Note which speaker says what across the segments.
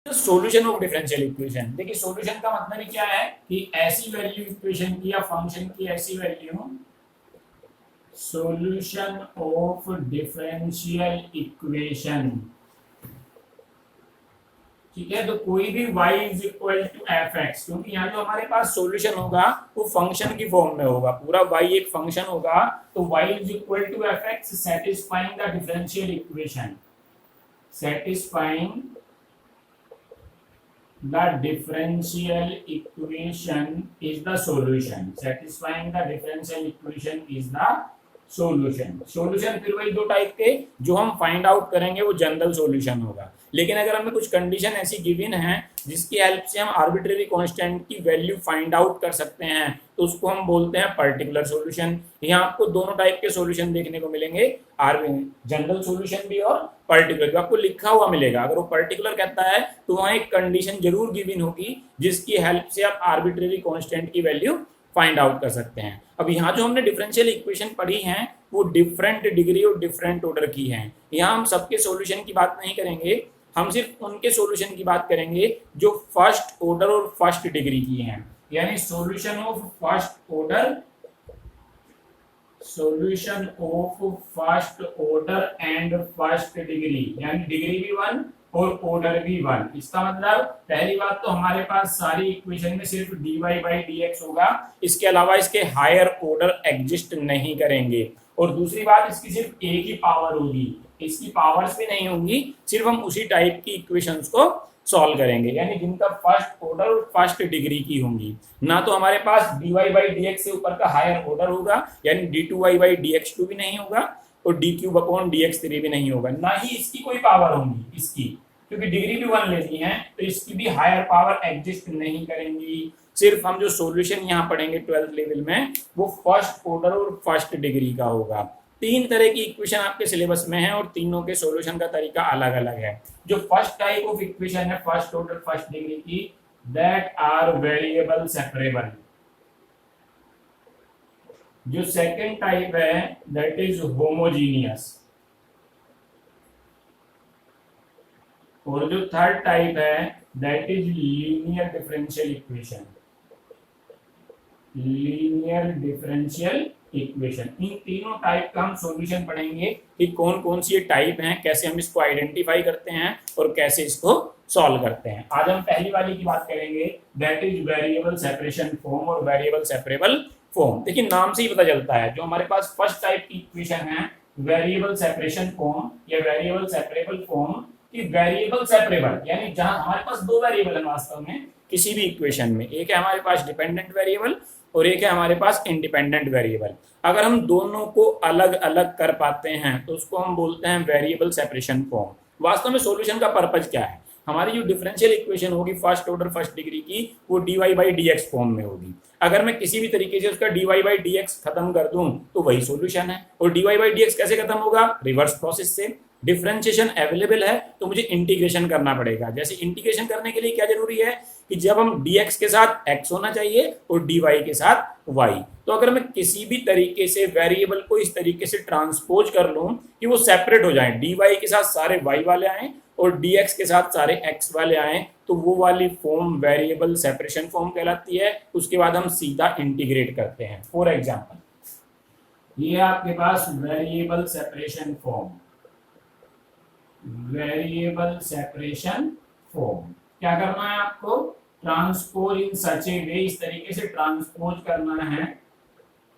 Speaker 1: Solution of differential equation. देखिए solution का मतलब ही क्या है कि ऐसी वैल्यू इक्वेशन की या फंक्शन की ऐसी value, solution of differential equation. ठीक है, तो कोई भी y is equal to F X, क्योंकि यहाँ जो हमारे पास सॉल्यूशन होगा वो फंक्शन की फॉर्म में होगा, पूरा y एक फंक्शन होगा, तो y is equal to F X satisfying the differential equation, satisfying the differential equation is the solution, satisfying the differential equation is the solution. Solution फिर वही दो टाइप के जो हम फाइंड आउट करेंगे वो जनरल सॉल्यूशन होगा, लेकिन अगर हमें कुछ कंडीशन ऐसी गिवन है जिसकी हेल्प से हम आर्बिट्रेरी कांस्टेंट की वैल्यू फाइंड आउट कर सकते हैं तो उसको हम बोलते हैं पर्टिकुलर सॉल्यूशन। यहाँ आपको दोनों टाइप के सॉल्यूशन देखने को मिलेंगे, जनरल सॉल्यूशन भी और पर्टिकुलर भी आपको लिखा हुआ मिलेगा। अगर वो पर्टिकुलर कहता है तो वहाँ एक कंडीशन जरूर गिवन होगी जिसकी हेल्प से आप आर्बिट्रेरी कांस्टेंट की वैल्यू फाइंड आउट कर सकते हैं। अब यहाँ जो हमने डिफरेंशियल इक्वेशन पढ़ी हैं वो डिफरेंट डिग्री और डिफरेंट ऑर्डर की हैं। यहाँ हम सबके सॉल्यूशन की बात नहीं करेंगे, हम सिर्फ उनके सॉल्यूशन की बात करेंगे जो फर्स्ट ऑर्डर और फर्स्ट डिग्री की हैं, यानी solution of first order, solution of first order and first degree, यानी डिग्री भी वन और ऑर्डर भी वन। इसका मतलब पहली बात तो हमारे पास सारी इक्वेशन में सिर्फ dy बाई dx होगा, इसके अलावा इसके हायर ऑर्डर एग्जिस्ट नहीं करेंगे। और दूसरी बात इसकी सिर्फ एक ही पावर होगी, इसकी पावर्स भी नहीं होंगी, सिर्फ हम उसी टाइप की इक्वेशंस को सॉल्व करेंगे, यानी जिनका फर्स्ट ऑर्डर और फर्स्ट डिग्री की होंगी। ना तो हमारे पास dy बाई dx से ऊपर का हायर ऑर्डर होगा, यानी d2y बाई dx2 भी नहीं होगा और d क्यूब अपॉन dx3 भी नहीं होगा, ना ही इसकी कोई पावर होगी इसकी, क्योंकि डिग्री भी वन लेनी है तो इसकी भी हायर पावर एग्जिस्ट नहीं करेंगी। सिर्फ हम जो सॉल्यूशन यहाँ पढ़ेंगे 12th लेवल में वो फर्स्ट ऑर्डर और फर्स्ट डिग्री का होगा। तीन तरह की इक्वेशन आपके सिलेबस में है और तीनों के सॉल्यूशन का तरीका अलग अलग है। जो फर्स्ट टाइप ऑफ इक्वेशन है फर्स्ट ऑर्डर फर्स्ट डिग्री की, दैट आर वेरिएबल सेपरेबल। जो सेकंड टाइप है दैट इज होमोजीनियस, और जो थर्ड टाइप है that is linear differential equation, linear differential equation. इन तीनों टाइप का हम सॉल्यूशन पढ़ेंगे कि कौन कौन सी ये टाइप हैं, कैसे हम इसको आइडेंटिफाई करते हैं और कैसे इसको सॉल्व करते हैं। आज हम पहली वाली की बात करेंगे that is variable separation form और वेरिएबल सेपरेबल फॉर्म। देखिए नाम से ही पता चलता है जो हमारे पास फर्स्ट टाइप की इक्वेशन है वेरिएबल सेपरेशन फॉर्म या वेरिएबल सेपरेबल फॉर्म की, वेरिएबल सेपरेबल यानी जहां हमारे पास दो वेरिएबल है वास्तव में किसी भी इक्वेशन में, एक है हमारे पास डिपेंडेंट वेरिएबल और एक है हमारे पास इंडिपेंडेंट वेरिएबल। अगर हम दोनों को अलग अलग कर पाते हैं तो उसको हम बोलते हैं वेरिएबल सेपरेशन फॉर्म। वास्तव में सॉल्यूशन का पर्पज क्या है, हमारी जो डिफरेंशियल इक्वेशन होगी फर्स्ट ऑर्डर फर्स्ट डिग्री की वो dy बाई dx फॉर्म में होगी। अगर मैं किसी भी तरीके से उसका dy बाई dx खत्म कर दूं तो वही सॉल्यूशन है। और dy बाई dx कैसे खत्म होगा, रिवर्स प्रोसेस से। डिफरेंशिएशन अवेलेबल है तो मुझे इंटीग्रेशन करना पड़ेगा। जैसे इंटीग्रेशन करने के लिए क्या जरूरी है कि जब हम dx के साथ x होना चाहिए और dy के साथ y। तो अगर मैं किसी भी तरीके से वेरिएबल को इस तरीके से ट्रांसपोज कर लूं कि वो सेपरेट हो जाए, dy के साथ सारे y वाले आए और dx के साथ सारे x वाले आए, तो वो वाली फॉर्म वेरिएबल सेपरेशन फॉर्म कहलाती है। उसके बाद हम सीधा इंटीग्रेट करते हैं। फॉर एग्जांपल ये आपके पास variable separation form, variable separation form क्या करना है आपको, ट्रांसपोज इन सच ए वे, इस तरीके से ट्रांसपोज करना है,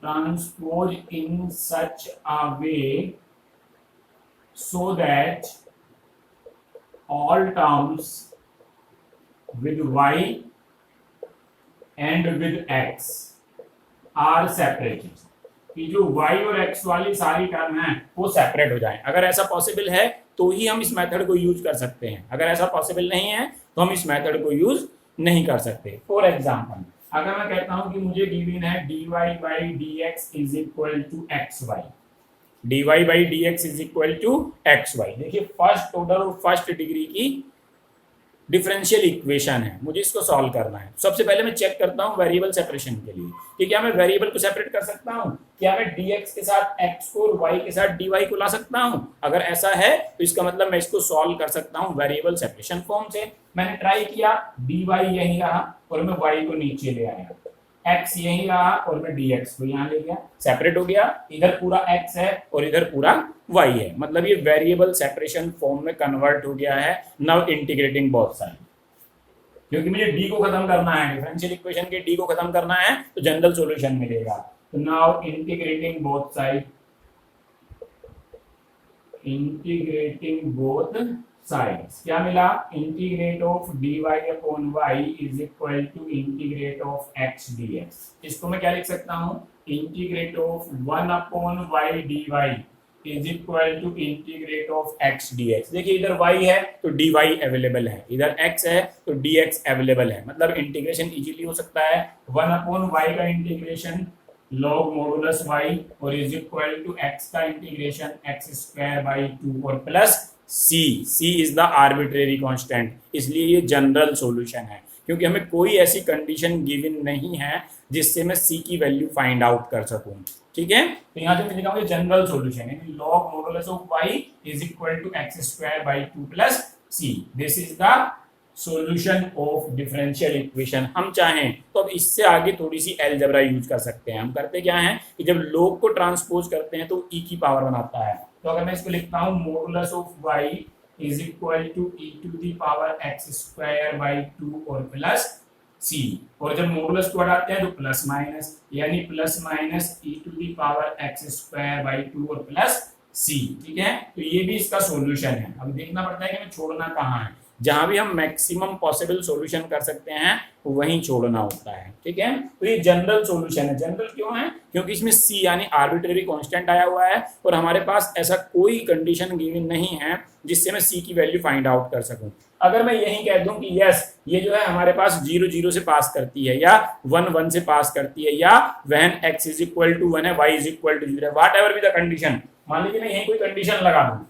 Speaker 1: transpose in such a way so that all terms with y and with x are separated, कि जो y और x वाली सारी टर्म है वो सेपरेट हो जाए। अगर ऐसा पॉसिबल है तो ही हम इस मेथड को यूज कर सकते हैं, अगर ऐसा पॉसिबल नहीं है तो हम इस मेथड को यूज नहीं कर सकते। फॉर एग्जांपल अगर मैं कहता हूं कि मुझे गिवन है dy by dx is equal to xy, dy by dx is equal to xy। देखिए फर्स्ट ऑर्डर और फर्स्ट डिग्री की डिफरेंशियल इक्वेशन है, मुझे इसको सॉल्व करना है। सबसे पहले मैं चेक करता हूँ वेरिएबल सेपरेशन के लिए कि क्या मैं वेरिएबल को सेपरेट कर सकता हूँ, क्या मैं dx के साथ x को और y के साथ dy को ला सकता हूँ। अगर ऐसा है तो इसका मतलब मैं इसको सॉल्व कर सकता हूँ वेरिएबल सेपरेशन फॉर्म से। मैंने ट्राई किया, dy यही रहा और मैं y को नीचे ले आया, x यही रहा और मैं dx को यहाँ ले गया, सेपरेट हो गया। इधर पूरा x है और इधर पूरा y है, मतलब ये वेरिएबल सेपरेशन फॉर्म में कन्वर्ट हो गया है। नाउ इंटीग्रेटिंग बोथ साइड, क्योंकि मुझे d को खत्म करना है, डिफरेंशियल इक्वेशन के d को खत्म करना है तो जनरल सॉल्यूशन मिलेगा। तो now integrating both side, integrating both sides, क्या मिला, integrate of dy upon y is equal to integrate of x dx। इसको मैं क्या लिख सकता हूँ, integrate of 1 upon y dy is equal to integrate of x dx। देखिए इधर y है तो dy अवेलेबल है, इधर x है तो dx अवेलेबल है, मतलब इंटीग्रेशन इजीली हो सकता है। 1 अपॉन y का इंटीग्रेशन log मॉडुलस y और इज इक्वल टू x का इंटीग्रेशन x स्क्वायर बाई 2 और plus c is the arbitrary constant, इसलिए ये जनरल सॉल्यूशन है, क्योंकि हमें कोई ऐसी कंडीशन गिवन नहीं है जिससे मैं c की वैल्यू फाइंड आउट कर सकूं। ठीक है, तो यहाँ से मैं लिखा हूँ जनरल सॉल्यूशन है, log modulus of y is equal to x square by 2 plus c। This is the solution of differential equation. हम चाहें तो अब इससे आगे थोड़ी सी अलजेब्रा यूज कर सकते हैं। हम करते क्या हैं कि जब log को ट्रांसपोज करते हैं तो e की पावर बनाता है। तो अगर मैं इसको लिखता हूँ modulus of y is equal to e to the power x square by 2 और प्लस c, और जब मॉडुलस को हटाते हैं तो प्लस माइनस, यानी plus minus e to the power x square by 2 और प्लस c। ठीक है, तो ये भी इसका सॉल्यूशन है। अब देखना पड़ता है कि हमें छोड़ना कहाँ है, जहां भी हम मैक्सिमम पॉसिबल सॉल्यूशन कर सकते हैं वहीं छोड़ना होता है। ठीक है, तो ये जनरल सॉल्यूशन है। जनरल क्यों है, क्योंकि इसमें c यानी आर्बिट्रेरी कांस्टेंट आया हुआ है और हमारे पास ऐसा कोई कंडीशन गिवन नहीं है जिससे मैं c की वैल्यू फाइंड आउट कर सकूं। अगर मैं यही कह दूं कि यस ये जो है हमारे पास 0 0 से पास करती है या 1 1 से पास करती है या when x is equal to 1 है y इज इक्वल टू 0 है, whatever be the condition. मान लीजिए मैं यही कोई कंडीशन लगा दूं,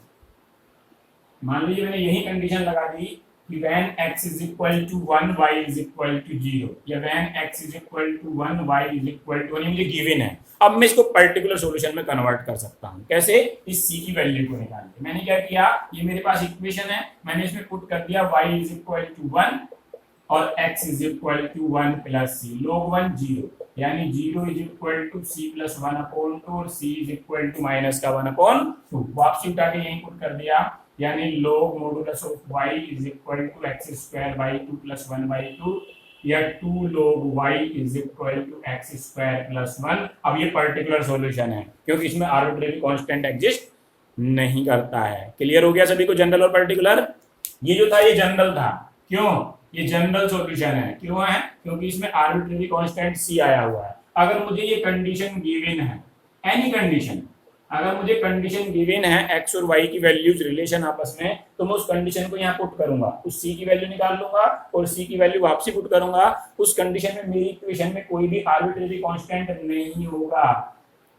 Speaker 1: मान लीजिए मैंने यही कंडीशन लगा दी कि when x is equal to 1 y is equal to 0 या when x is equal to 1 y is equal to 1, मुझे गिवन है। अब मैं इसको पर्टिकुलर सॉल्यूशन में कन्वर्ट कर सकता हूँ, कैसे, इस c की वैल्यू को निकाल के। मैंने क्या किया, ये मेरे पास इक्वेशन है, मैंने इसमें पुट कर दिया y is equal to 1 और x is equal to 1 plus c, log 1 0, यानी 0 is equal to c plus 1 upon 2 और c is equal to minus का 1 अपॉन 2। वापसी उठा के यहीं पुट कर दिया, यानी log modulus of y is equal to x square by 2 plus 1 by 2 या 2 log y is equal to x square plus 1। अब ये पर्टिकुलर सॉल्यूशन है क्योंकि इसमें आर्बिट्रेरी कांस्टेंट एग्जिस्ट नहीं करता है। क्लियर हो गया सभी को जनरल और पर्टिकुलर। ये जो था ये जनरल था, क्यों, ये जनरल सॉल्यूशन है, क्यों है, क्योंकि इसमें आर्बिट्रेरी कांस्टेंट c आया हुआ है। अगर मुझे ये कंडीशन गिवन है, एनी कंडीशन, अगर मुझे कंडीशन गिवन है x और y की वैल्यूज रिलेशन आपस में, तो मैं उस कंडीशन को यहाँ पुट करूंगा, उस c की वैल्यू निकाल लूंगा और c की वैल्यू वापसी पुट करूंगा। उस कंडीशन में मेरी इक्वेशन में कोई भी आर्बिट्रेरी कांस्टेंट नहीं होगा,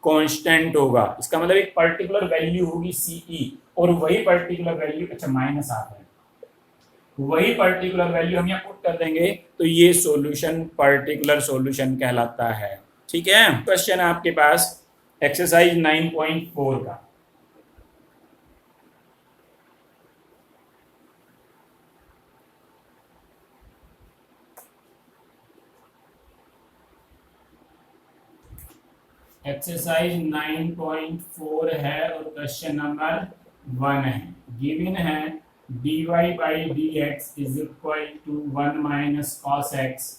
Speaker 1: कांस्टेंट होगा। इसका मतलब एक पर्टिकुलर वैल्यू होगी ce और वही पर्टिकुलर वैल्यू, अच्छा माइनस आता है, वही पर्टिकुलर वैल्यू हम यहाँ पुट कर देंगे तो ये सॉल्यूशन पर्टिकुलर सॉल्यूशन कहलाता है। ठीक है, क्वेश्चन है आपके पास एक्सरसाइज 9.4 का। एक्सरसाइज 9.4 है और क्वेश्चन नंबर 1 है। गिवन है dy by dx is equal to 1 minus cos X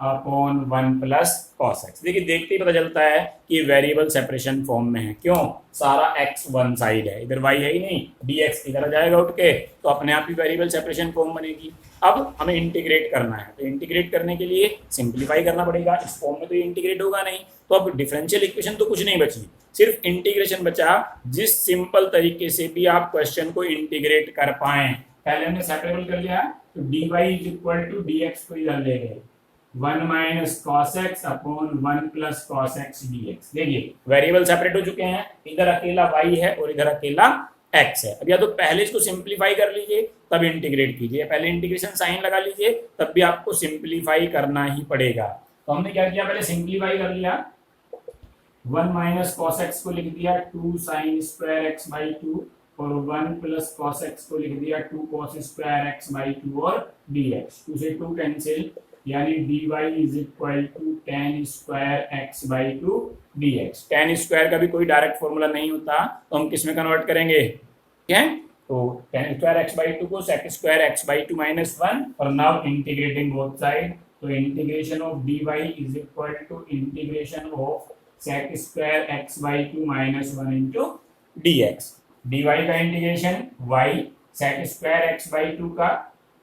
Speaker 1: upon 1 plus cos X. देखिए देखते ही पता चलता है कि वेरिएबल सेपरेशन फॉर्म में है, क्यों, सारा x वन साइड है, इधर y है ही नहीं, dx इधर आ जाएगा उठ के, तो अपने आप ही वेरिएबल सेपरेशन फॉर्म बनेगी। अब हमें इंटीग्रेट करना है, तो इंटीग्रेट करने के लिए सिंप्लीफाई करना पड़ेगा, इस फॉर्म में तो ये इंटीग्रेट होगा नहीं, तो अब डिफरेंशियल इक्वेशन तो कुछ नहीं बची, सिर्फ इंटीग्रेशन बचा। जिस सिंपल तरीके से भी आप क्वेश्चन को इंटीग्रेट कर पाए, पहले हमने सेपरेबल कर लिया, तो dy is equal to dx को इधर ले गए, 1 minus cos X upon 1 plus cos X dx। देखिए वेरिएबल सेपरेट हो चुके हैं, इधर अकेला y है और इधर अकेला एक्स है। अब या तो पहले इसको सिंप्लीफाई कर लीजिए तब इंटीग्रेट कीजिए, पहले इंटीग्रेशन साइन लगा लीजिए तब भी आपको सिंप्लीफाई करना ही पड़ेगा। तो हमने क्या किया, पहले सिंप्लीफाई कर लिया, 1 माइनस कॉस एक्स को लिख दिया 2 साइन स्क्वायर एक्स बाई 2 और 1 प्लस कॉस एक्स को लिख दिया 2 कॉस स्क्वायर एक्स बाई 2 और dx, 2 से 2 कैंसिल, यानी dy is equal to tan square X by 2 dx। tan square का भी कोई डायरेक्ट फॉर्मूला नहीं होता, तो हम किस में कन्वर्ट करेंगे, ठीक है, तो tan स्क्वायर एक्स बाई 2 को sec square X by 2 minus 1 और नाउ इंटीग्रेटिंग बोथ साइड, तो integration of dy is equal to integration of sec square X by 2 minus 1 into dx। dy का integration y sec square X by 2 का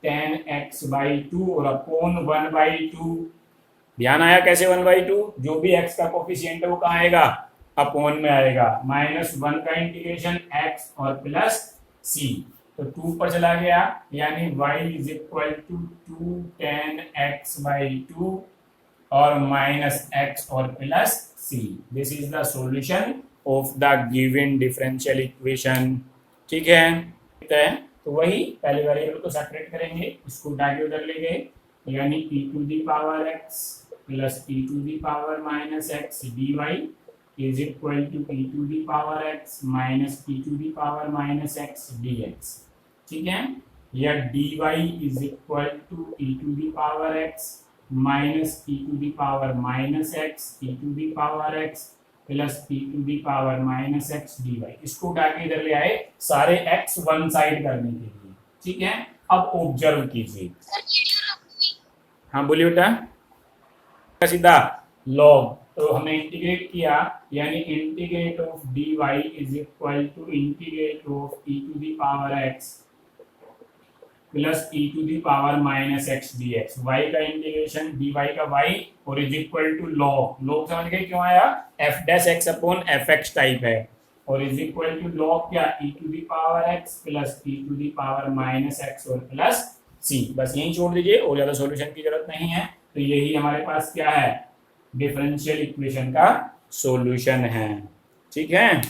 Speaker 1: tan x by 2 और upon 1 by 2। ध्यान आया कैसे 1 by 2, जो भी x का कोफिशिएंट है वो कहाँ आएगा, अपॉन में आएगा, माइनस 1 का इंटीग्रेशन x और प्लस c, तो 2 पर चला गया, यानी y is equal to 2 tan x by 2 और माइनस x और plus c। This is the solution of the given differential equation. ठीक है, तो वही पहले वेरिएबल को सेपरेट करेंगे, इसको उठा के उधर ले गए, यानी e to the power x plus e to the power minus x dy is equal to e to the power x minus e to the power minus x dx। ठीक है, या dy is equal to e to the power x minus e to the power minus x e to the power x plus e to the power minus X dy। इसको उठा के इधर ले आए सारे x वन साइड करने के लिए। ठीक है, अब ऑब्जर्व कीजिए, हाँ बोलिए बेटा, सीधा लॉग, तो हमने इंटीग्रेट किया, यानी integrate of dy is equal to integrate of e to the power x plus e to the power minus X dx। y का इंटीग्रेशन dy का y और is equal to log, log समझ गए क्यों आया, f dash x upon fx type है, और is equal to log क्या, e to the power x plus e to the power minus x और प्लस c। बस यही छोड़ दीजिए, और ज्यादा सॉल्यूशन की जरूरत नहीं है। तो यही हमारे पास क्या है, डिफरेंशियल इक्वेशन का सॉल्यूशन है। ठीक है,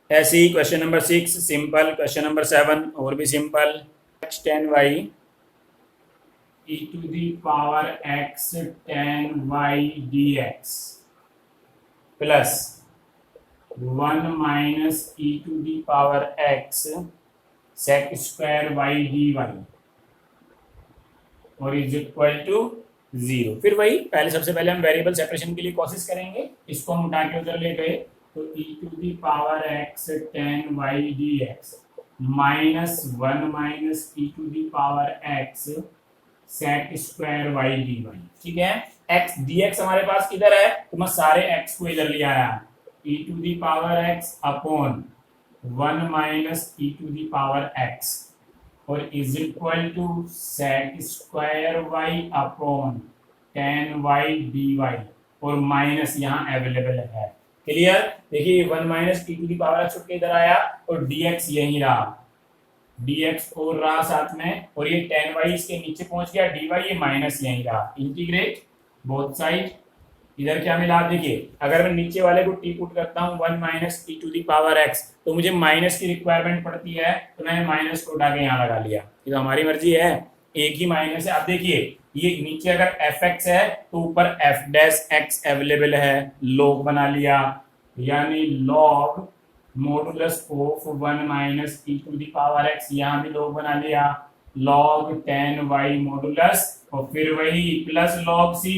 Speaker 1: ऐसे ही question number 6 simple, question number 7 और भी simple, x tan y e to the power x tan y dx plus 1 minus e to the power x sec square y dy और is equal to 0। फिर वही पहले, सबसे पहले हम variable separation के लिए कोशिश करेंगे, इसको हम उठा के उधर ले गए, तो e to the power x tan y dx minus 1 minus e to the power x sec square y dy। ठीक है, x dx हमारे पास किधर है, तो मैं सारे x को इधर ले आया, e to the power x upon 1 minus e to the power x और is equal to sec square y upon tan y dy और माइनस यहाँ अवेलेबल है। क्लियर, देखिए 1 minus e to the power x उठ के इधर आया और dx यही रहा, dx और रहा साथ में, और ये tan y इसके नीचे पहुंच गया, dy ये माइनस यही रहा, इंटीग्रेट बोथ साइड, इधर क्या मिला, देखिए अगर मैं नीचे वाले को टी पुट करता हूँ 1 minus e to the power x, तो मुझे माइनस की रिक्वायरमेंट पड़ती है, तो मैंने माइनस को उठा के यहाँ लगा लिया, ये तो हमारी मर्जी है, एक ही माइनस है। अब देखिए ये नीचे अगर fx है तो ऊपर f डैश x अवेलेबल है, लॉग बना लिया, यानी log modulus of 1 minus e to the power x, यहाँ भी लॉग बना लिया, लॉग tan y मॉडुलस और फिर वही प्लस लॉग c।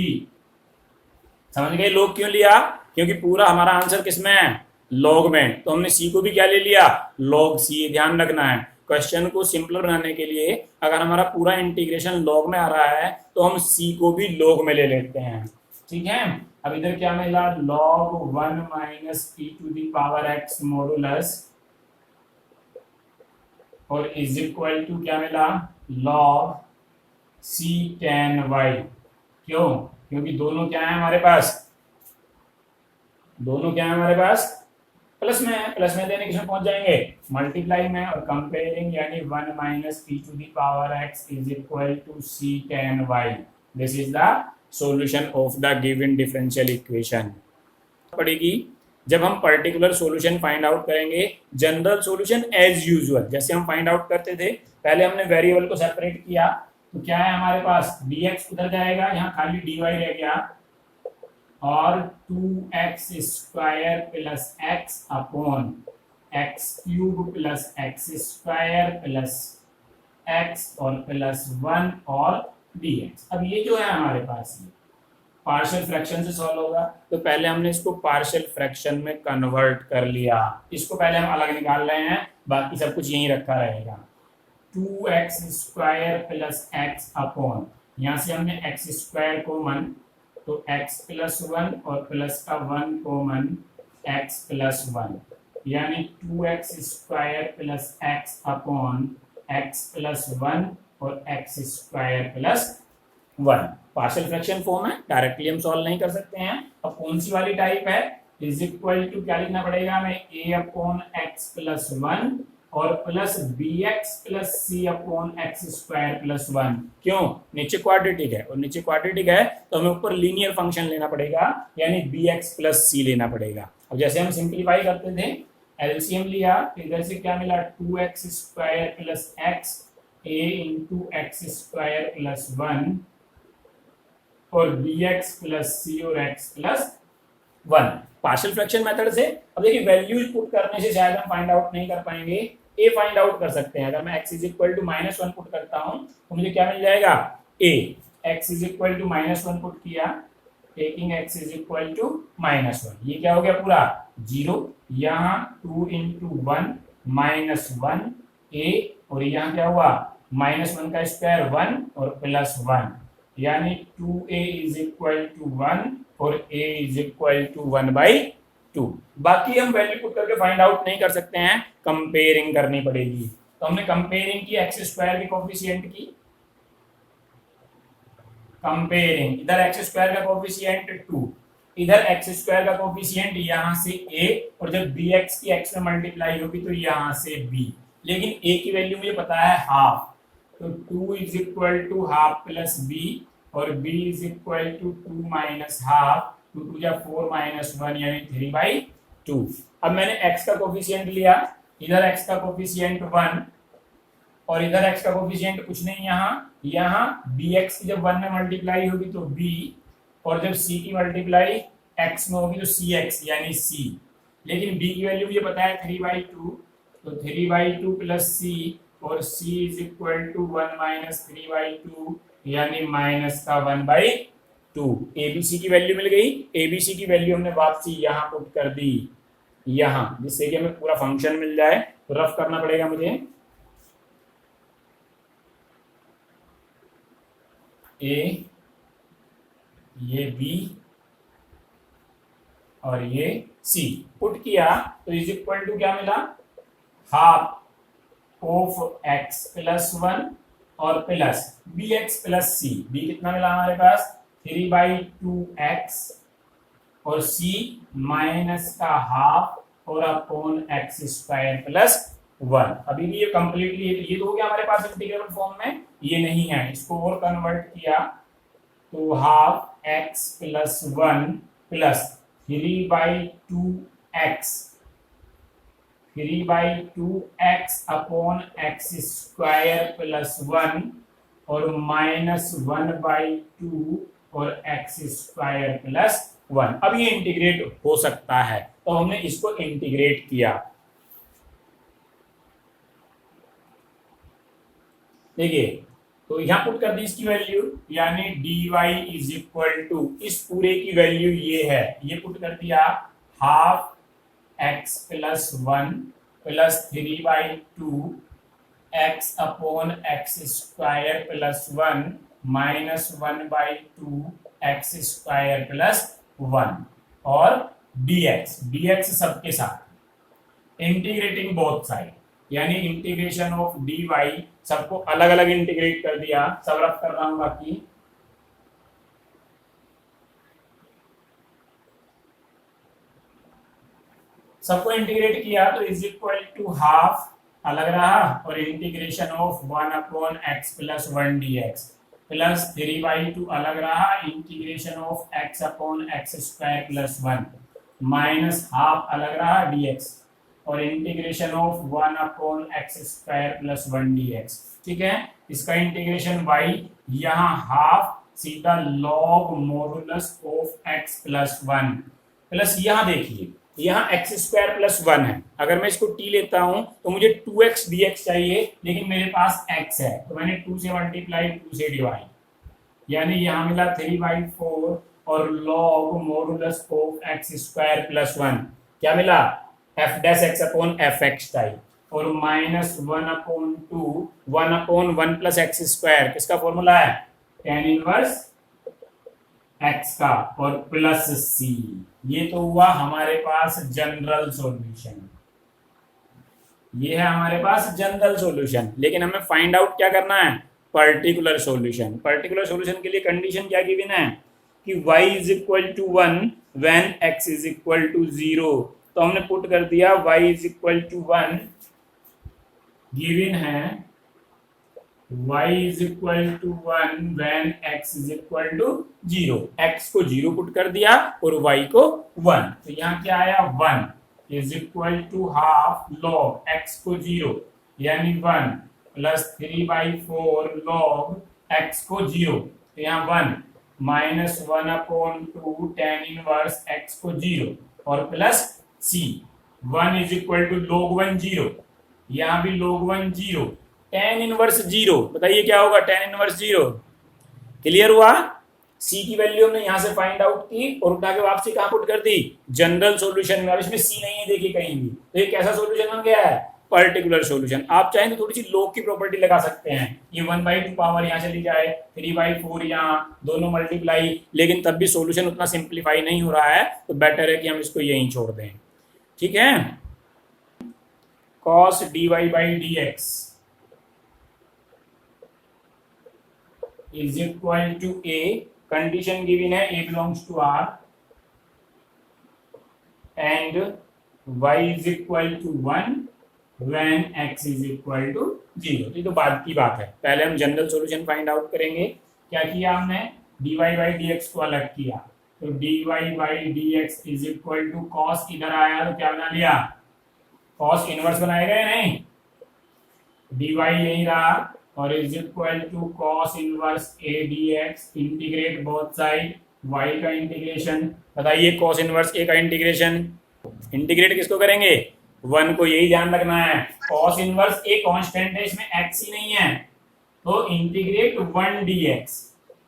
Speaker 1: समझ गए लॉग क्यों लिया, क्योंकि पूरा हमारा आंसर किसमें है, लॉग में, तो हमने c को भी क्या ले लिया, लॉग c। ध्यान रखना है, क्वेश्चन को सिंपल बनाने के लिए अगर हमारा पूरा इंटीग्रेशन लॉग में आ रहा है तो हम c को भी लॉग में ले लेते हैं। ठीक है, अब इधर क्या मिला, log 1 minus e to the power x modulus और इज इक्वल टू क्या मिला, लॉग c tan y। क्यों, क्योंकि दोनों क्या है हमारे पास, दोनों क्या है हमारे पास, प्लस में है, प्लस में देने किसमें पहुंच जाएंगे, मल्टीप्लाई में, और कंपेयरिंग, यानी 1 minus e to the power x is equal to c tan y। This is the solution of the given differential equation. पड़ेगी जब हम पर्टिकुलर सॉल्यूशन फाइंड आउट करेंगे, जनरल सॉल्यूशन एज यूजुअल जैसे हम find out करते थे, पहले हमने वेरिएबल को सेपरेट किया, तो क्या है हमारे पास dx उधर जाएगा, यहाँ खाली dy रह गया, और 2x square plus x upon x cube plus x square plus x और प्लस 1 और dx। अब ये जो है हमारे पास ये पार्शियल फ्रैक्शन से सॉल्व होगा, तो पहले हमने इसको पार्शियल फ्रैक्शन में कन्वर्ट कर लिया, इसको पहले हम अलग निकाल रहे हैं, बाकी सब कुछ यहीं रखा रहेगा। 2x square plus x upon, यहाँ से हमने x स्क्वायर कॉमन, तो x प्लस 1 और प्लस का 1 कॉमन x प्लस 1, यानी 2x square plus x upon x plus 1 और x square plus 1। Partial fraction form है, डायरेक्टली हम सॉल्व नहीं कर सकते हैं। अब कौन सी वाली टाइप है, इज इक्वल टू क्या लिखना पड़ेगा हमें, a अपॉन x प्लस 1 और plus bx plus c upon x square plus 1। क्यों, नीचे क्वाड्रेटिक है, और नीचे क्वाड्रेटिक है तो हमें ऊपर लीनियर फंक्शन लेना पड़ेगा, यानी bx प्लस c लेना पड़ेगा। अब जैसे हम सिंप्लीफाई करते थे, एलसीएम लिया, इधर से क्या मिला, 2x square plus x a into x square plus 1 और bx प्लस c और x plus 1 partial fraction method से। अब देखिए वैल्यूज पुट करने से शायद हम फाइंड आउट नहीं कर पाएंगे, a फाइंड आउट कर सकते हैं। अगर मैं x is equal to -1 put करता हूं तो मुझे क्या मिल जाएगा, a। x is equal to -1 put किया, taking x is equal to -1, ये क्या हो गया पूरा 0, यहाँ 2 इंटू 1 -1 a, और यहाँ क्या हुआ -1 का स्क्वायर 1 और प्लस 1, यानी 2a इज इक्वल टू 1 और a इज इक्वल टू 1/2। बाकी हम वैल्यू पुट करके फाइंड आउट नहीं कर सकते हैं, कंपेयरिंग करनी पड़ेगी। तो हमने कंपेयरिंग की x स्क्वायर के कोफिशिएंट की, कंपेयरिंग, इधर x स्क्वायर का कोफिशिएंट 2, इधर x स्क्वायर का कोफिशिएंट यहाँ से a, और जब bx की x में मल्टीप्लाई होगी तो यहाँ से b, लेकिन a की वैल्यू मुझे पता है हाफ, तो 2 is equal to half plus b, और b is equal to 2 minus half, 2 2 जा 4 माइनस 1 यानी 3/2। अब मैंने x का कोफिशिएंट लिया, इधर x का कोफिशिएंट 1 और इधर x का कोफिशिएंट कुछ नहीं, यहाँ bx की जब 1 में मल्टीप्लाई होगी तो b, और जब c की मल्टीप्लाई x में होगी तो cx यानी c, लेकिन b की वैल्यू मुझे पता है 3/2, तो 3/2 प्लस c, और c is equal to 1 minus 3/2 यानी माइनस का 1/2। abc की वैल्यू मिल गई, abc की वैल्यू हमने वापसी यहाँ पुट कर दी, यहाँ, जिससे कि हमें पूरा फंक्शन मिल जाए। तो रफ करना पड़ेगा मुझे, a, ये b और ये c पुट किया तो इज इक्वल टू क्या मिला, हाफ ऑफ x प्लस 1 और plus bx plus c, b कितना मिला हमारे पास 3/2x और c माइनस का हाफ और अपॉन x स्क्वायर प्लस 1। अभी भी ये कंप्लीटली ये तो हो गया हमारे पास इंटीग्रेबल फॉर्म में, ये नहीं है, इसको और कन्वर्ट किया तो half x plus 1 plus 3/2x upon x square plus 1 और माइनस 1/2 और x स्क्वायर प्लस 1। अब ये इंटीग्रेट हो सकता है, तो हमने इसको इंटीग्रेट किया। देखिए, तो यहाँ पुट कर दी इसकी वैल्यू, यानी dy इज इक्वल टू, इस पूरे की वैल्यू ये है, ये पुट कर दिया, half x plus 1 plus 3/2 x upon x square plus 1 minus 1/2 x square plus 1 और dx सबके साथ इंटीग्रेटिंग बोथ साइड, यानी इंटीग्रेशन ऑफ dy, सबको अलग अलग इंटीग्रेट कर दिया, सब रफ कर रहा हूं बाकी। सबको इंटीग्रेट किया तो इज इक्वल टू हाफ अलग रहा, और integration of 1 upon x plus 1 dx plus 3/2 अलग रहा, integration of x upon x square plus 1, minus half अलग रहा dx और integration of 1/x² plus 1 dx। ठीक है, इसका इंटीग्रेशन y, यहाँ हाफ सीधा log modulus of x plus 1 plus यहाँ देखिए यहाँ x² प्लस 1 है। अगर मैं इसको t लेता हूं तो मुझे 2x dx चाहिए, लेकिन मेरे पास x है तो मैंने 2 से मल्टीप्लाई 2 से डिवाइड, यानी यहाँ मिला 3/4 और log modulus of x² plus 1 क्या मिला f dash x upon F x type और माइनस 1/2 1/1 प्लस x² किसका फॉर्मूला है tan इनवर्स x का और प्लस c। ये तो हुआ हमारे पास जनरल सॉल्यूशन, ये है हमारे पास जनरल सॉल्यूशन। लेकिन हमें फाइंड आउट क्या करना है पर्टिकुलर सॉल्यूशन। पर्टिकुलर सॉल्यूशन के लिए कंडीशन क्या गिवन है कि y is equal to 1 when x is equal to 0। तो हमने पुट कर दिया y is equal to 1 given है y is equal to 1 when x is equal to 0। x को 0 पुट कर दिया और y को 1, तो यहाँ क्या आया 1 is equal to half log x को 0 यानी 1 प्लस 3/4 log x को 0, तो यहाँ 1 माइनस 1/2 tan इनवर्स x को 0 और plus c। 1 is equal to log 1 0, यहाँ भी log 1 0, tan इनवर्स 0, बताइए क्या होगा tan इनवर्स 0। क्लियर हुआ। c की वैल्यू हमने यहाँ से फाइंड आउट की और उठा के वापसी कहाँ पुट कर दी जनरल सॉल्यूशन में। अब इसमें c नहीं है देखिए कहीं भी, तो ये कैसा सॉल्यूशन बन गया है पर्टिकुलर सॉल्यूशन। आप चाहें तो थोड़ी सी log की प्रॉपर्टी लगा सकते हैं, ये 1/2 पावर यहाँ चली जाए 3/4 यहाँ दोनों मल्टीप्लाई, लेकिन तब भी सॉल्यूशन उतना सिंप्लीफाई नहीं हो रहा है, तो बेटर है कि हम इसको यहीं छोड़ दें। ठीक है, cos dy/dx is equal to a, condition given है a belongs to r and y is equal to 1 when x is equal to 0। ये तो बाद की बात है, पहले हम जनरल सॉल्यूशन फाइंड आउट करेंगे। क्या किया हमने dy/dx को अलग किया, तो dy/dx is equal to cos इधर आया तो क्या बना लिया cos इनवर्स बनाएगा या नहीं, dy यही रहा और is equal to cos inverse a dx, integrate both side y का इंटीग्रेशन। बताइए cos इनवर्स a का इंटीग्रेशन, इंटीग्रेट किसको करेंगे 1 को, यही ध्यान रखना है। cos इनवर्स a कांस्टेंट है, इसमें x ही नहीं है, तो इंटीग्रेट 1 dx,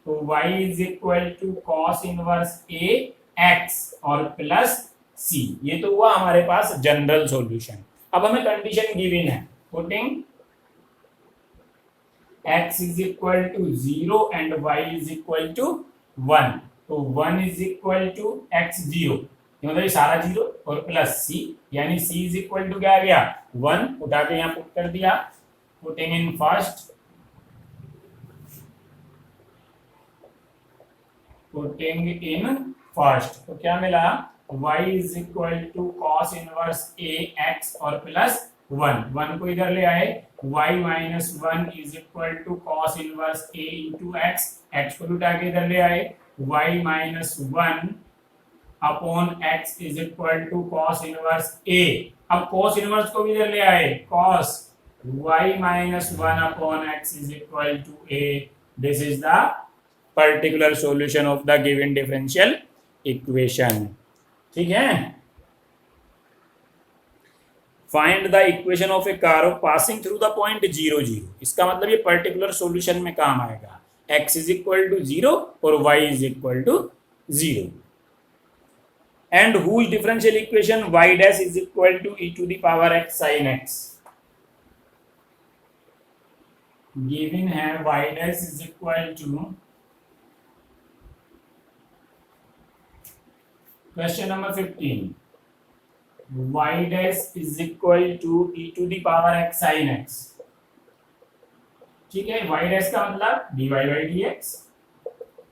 Speaker 1: तो y is equal to cos inverse a x और प्लस c। ये तो हुआ हमारे पास जनरल सॉल्यूशन। अब हमें कंडीशन गिवन है, putting x is equal to 0 and y is equal to 1, तो 1 is equal to x 0, मतलब ये सारा 0 और प्लस c, यानी c is equal to क्या आ गया 1, उठा के यहाँ पुट कर दिया, putting in first, putting in first, तो क्या मिला y is equal to cos inverse a x और प्लस 1 को इधर ले आए, y minus 1 is equal to cos inverse a into x को उठा के इधर ले आए, y minus 1 upon x is equal to cos inverse a। अब cos इनवर्स को भी इधर ले आए, cos y minus 1 upon x is equal to a। This is the particular solution of the given differential equation. ठीक है, find the equation of a car passing through the point 0 0। इसका मतलब ये पर्टिकुलर सॉल्यूशन में काम आएगा, x is equal to 0 और y is equal to 0, and whose differential equation y dash is equal to e to the power x sin x। Given है y dash is equal to, question number 15, y dash is equal to e to the power x sin x। ठीक है, y dash का मतलब dy/dx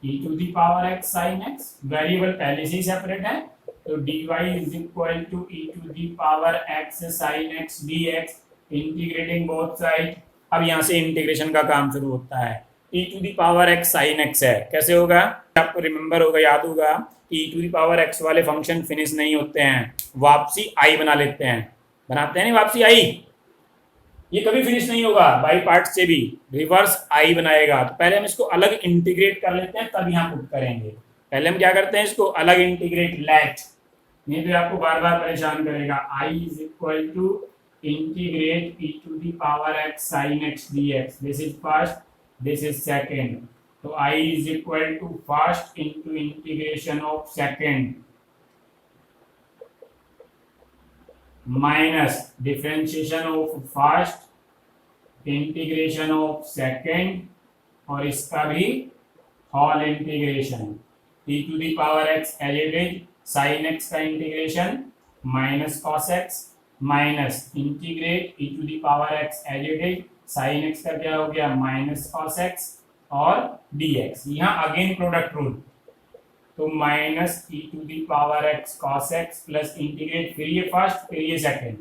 Speaker 1: e to the power x sin x, variable पहले से ही separate है, तो dy is equal to e to the power x sin x dx, integrating both side. अब यहाँ से इंटीग्रेशन का काम शुरू होता है, e to the power x sine x है। कैसे होगा? आपको रिमेंबर होगा, याद होगा कि e to the power x वाले फंक्शन फिनिश नहीं होते हैं, वापसी आई बना लेते हैं, बनाते हैं नहीं वापसी आई, ये कभी फिनिश नहीं होगा, बाई पार्ट से भी रिवर्स आई बनाएगा। तो पहले हम इसको अलग इंटीग्रेट कर लेते हैं, तब यहाँ पुट करेंगे। पहले हम क्या करते हैं, इसको अलग इंटीग्रेट, लेट, नहीं तो आपको बार बार परेशान करेगा। I is equal to integrate e to the power x sine x D x, this is first, this is second. तो I is equal to first into integration of second minus differentiation of first integration of second और इसका भी whole integration, e to the power x as it is sine x का integration minus cos x minus integrate e to the power x as it is sine x का क्या हो गया minus cos x और dx। यहाँ again product rule, तो minus e to the power x cos x plus integrate, फिर ये first फिर ये सेकेंड,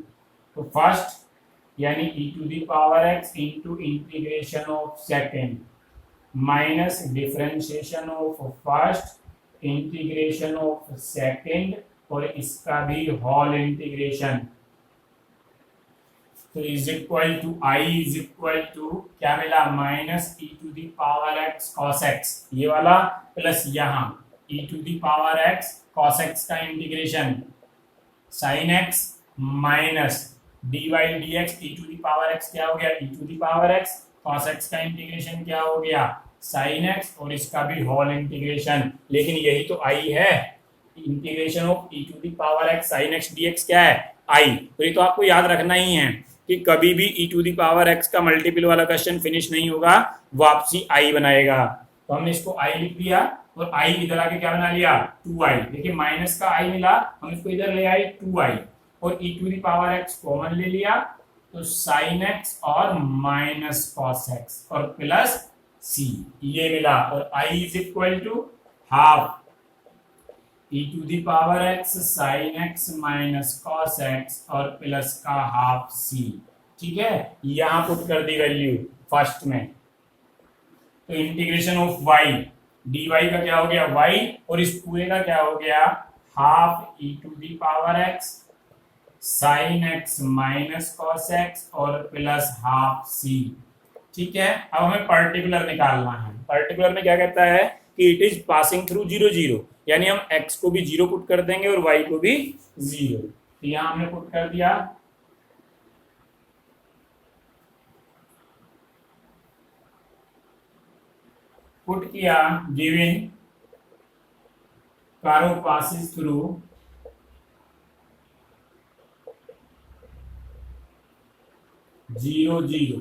Speaker 1: तो फर्स्ट यानी e to the power x into integration of second minus differentiation of first integration of second और इसका भी होल इंटीग्रेशन। तो is equal to I is equal to क्या मिला minus e to the power x cos x ये वाला plus यहाँ e to the power x cos x का integration sine x minus d y d x, e to the power x क्या हो गया e to the power x cos x का integration क्या हो गया साइन एक्स और इसका भी होल इंटीग्रेशन। लेकिन यही तो आई है, integration of e to the power x sine x D x क्या है आई। तो ये तो आपको याद रखना ही है कि कभी भी e to the power x का मल्टीपल वाला क्वेश्चन फिनिश नहीं होगा, वापसी आई बनाएगा। तो हमने इसको आई लिख दिया और आई इधर आके क्या बना लिया 2i। देखिए माइनस का आई मिला, हम इसको इधर ले आए 2i और e to the power x common ले लिया, तो साइन एक्स और माइनस कॉस एक्स और प्लस c ये मिला और i is equal to half e to the power x sine x minus cos x और प्लस का हाफ c। ठीक है, यहां पुट कर दी वैल्यू फर्स्ट में, तो इंटीग्रेशन ऑफ y dy का क्या हो गया y और इस पूरे का क्या हो गया half e to the power x sine x minus cos x और प्लस हाफ c। ठीक है, अब हमें पर्टिकुलर निकालना है। पर्टिकुलर में क्या कहता है कि इट इज पासिंग थ्रू 0 0, यानी हम x को भी 0 पुट कर देंगे और y को भी 0। तो यहां हमने पुट कर दिया, पुट किया गिवन कारो passes through zero zero,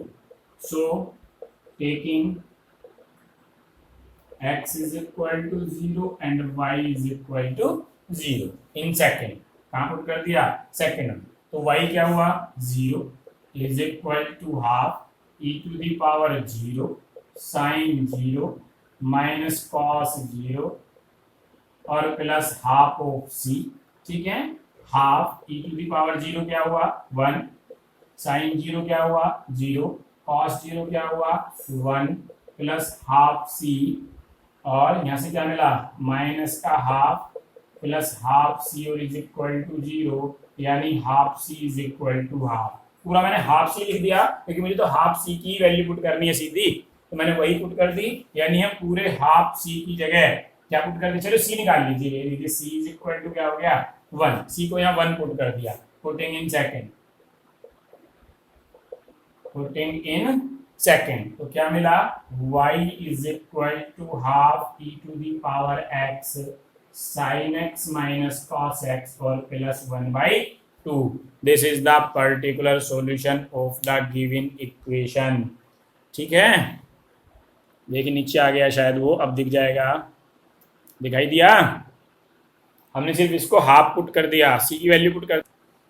Speaker 1: so taking x is equal to 0 and y is equal to 0 in second। कहाँ पुट कर दिया सेकेंड में, तो y क्या हुआ 0 is equal to half e to the power 0 sine 0 minus cos 0 और plus half of c। ठीक है, half e to the power 0 क्या हुआ 1, साइन 0 क्या हुआ 0, कॉस 0 क्या हुआ 1 प्लस हाफ c और यहां से क्या मिला माइनस का हाफ प्लस हाफ c और इज इक्वल टू 0, यानी half c is equal to half. पूरा मैंने हाफ c लिख दिया क्योंकि मुझे तो हाफ c की वैल्यू पुट करनी है सीधी, तो मैंने वही पुट कर दी, यानी हम पूरे हाफ c की जगह क्या पुट कर दी। चलो c निकाल लीजिए, ये लीजिए c इज इक्वल टू क्या हो गया 1, c को यहाँ 1 पुट कर दिया, putting in second, putting in second, तो क्या मिला y is equal to half e to the power x sine x minus cos x और plus 1/2। This is the particular solution of the given equation. ठीक है, देखिए नीचे आ गया शायद वो, अब दिख जाएगा, दिखाई दिया। हमने सिर्फ इसको हाफ पुट कर दिया, c की वैल्यू पुट कर,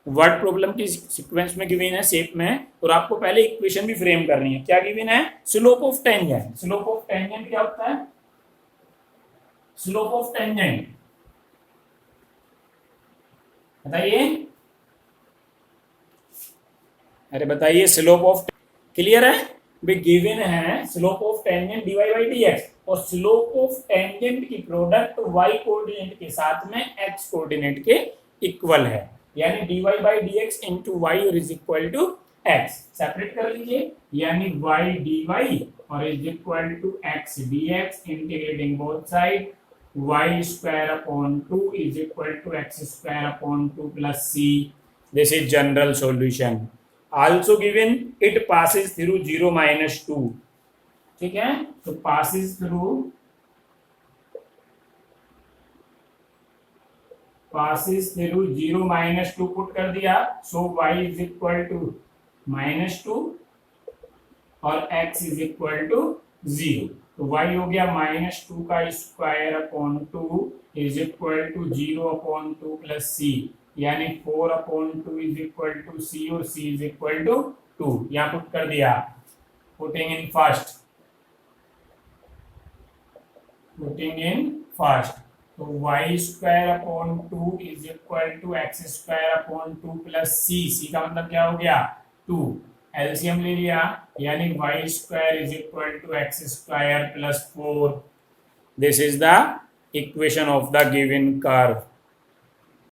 Speaker 1: वर्ड प्रॉब्लम की सीक्वेंस में गिवन है शेप में, और आपको पहले इक्वेशन भी फ्रेम करनी है। क्या गिवन है slope of tangent. Slope of tangent क्या होता है, स्लोप ऑफ टेंजेंट बताइए, अरे बताइए स्लोप ऑफ, क्लियर है भी गिवन है slope of tangent dy by dx और स्लोप ऑफ टेंजेंट की प्रोडक्ट y कोऑर्डिनेट के साथ में x कोऑर्डिनेट के इक्वल है, यानी dy by dx into y और is equal to x। Separate कर लीजिए, यानी y dy और is equal to x dx, integrating both side y square upon 2 is equal to x square upon 2 plus c. This is general solution. Also given it passes through 0 minus 2. ठीक है, तो passes through 0 minus 2 put कर दिया, so y is equal to -2 और x is equal to 0। तो y हो गया -2 का square upon 2 is equal to 0 upon 2 plus C, यानी 4 upon 2 is equal to C और सी इज इक्वल टू 2। यहाँ पुट कर दिया, पुटिंग इन फर्स्ट, तो y square upon 2 is equal to x square upon 2 plus C का मतलब क्या हो गया 2। एलसीएम ले लिया, यानी y square is equal to x square plus 4। This is the equation of the given curve.